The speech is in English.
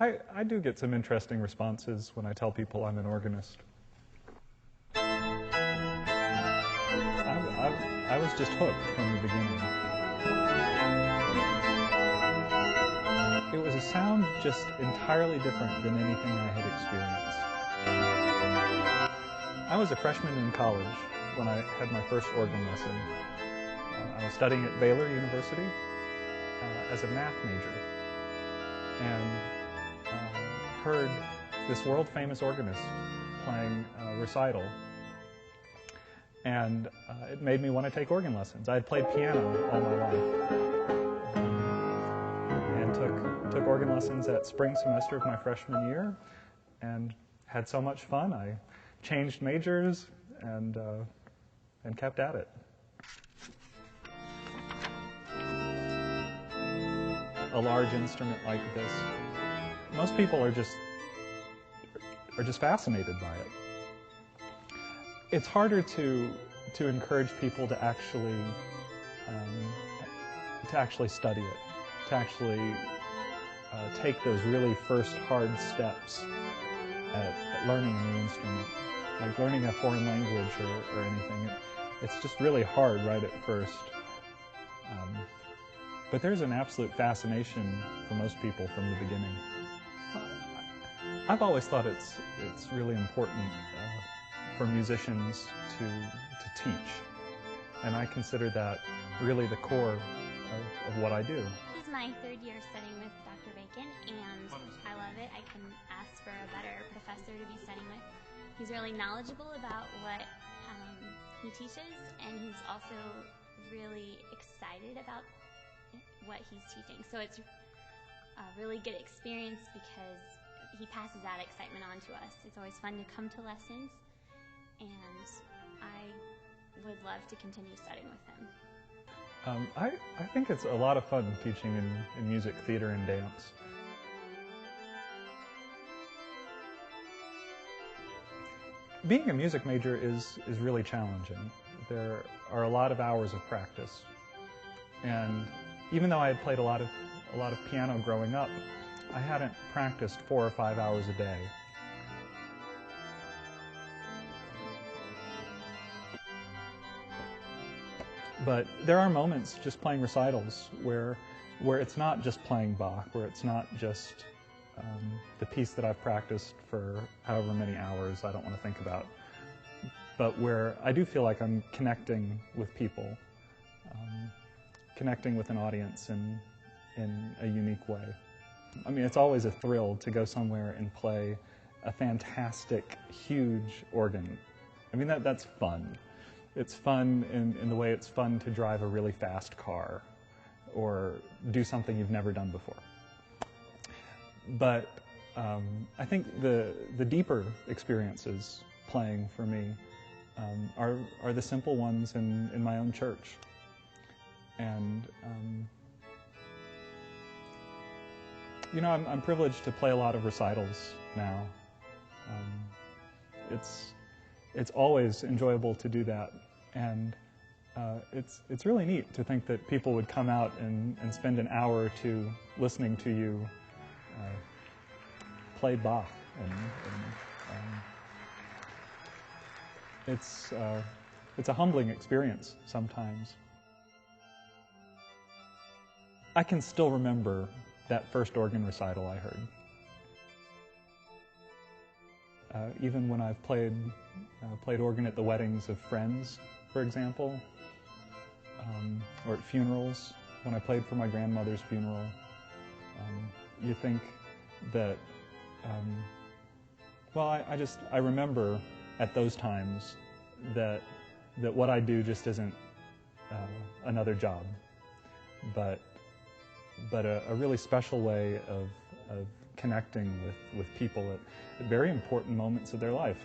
I do get some interesting responses when I tell people I'm an organist. I was just hooked from the beginning. It was a sound just entirely different than anything I had experienced. I was a freshman in college when I had my first organ lesson. I was studying at Baylor University as a math major, and heard this world-famous organist playing a recital, and it made me want to take organ lessons. I had played piano all my life, and took organ lessons at spring semester of my freshman year, and had so much fun. I changed majors and kept at it. A large instrument like this, most people are just fascinated by it. It's harder to encourage people to actually study it, to actually take those really first hard steps at learning a new instrument, like learning a foreign language or anything. It's just really hard right at first. But there's an absolute fascination for most people from the beginning. I've always thought it's really important for musicians to teach, and I consider that really the core of what I do. This is my third year studying with Dr. Bacon, and I love it. I can ask for a better professor to be studying with. He's really knowledgeable about what he teaches, and he's also really excited about what he's teaching. So it's a really good experience because he passes that excitement on to us. It's always fun to come to lessons, and I would love to continue studying with him. I think it's a lot of fun teaching in music, theater, and dance. Being a music major is really challenging. There are a lot of hours of practice, and even though I had played a lot of piano growing up, I hadn't practiced 4 or 5 hours a day. But there are moments just playing recitals where it's not just playing Bach, where it's not just the piece that I've practiced for however many hours I don't want to think about, but where I do feel like I'm connecting with people, connecting with an audience in a unique way. I mean, it's always a thrill to go somewhere and play a fantastic, huge organ. I mean, that's fun. It's fun in the way it's fun to drive a really fast car or do something you've never done before. But I think the deeper experiences playing for me are the simple ones in my own church. And you know, I'm privileged to play a lot of recitals now. It's always enjoyable to do that, and it's really neat to think that people would come out and spend an hour or two listening to you play Bach, and it's a humbling experience sometimes. I can still remember that first organ recital I heard. Even when I've played organ at the weddings of friends, for example, or at funerals, when I played for my grandmother's funeral, you think that, well, I remember at those times that what I do just isn't another job, but a really special way of connecting with people at very important moments of their life.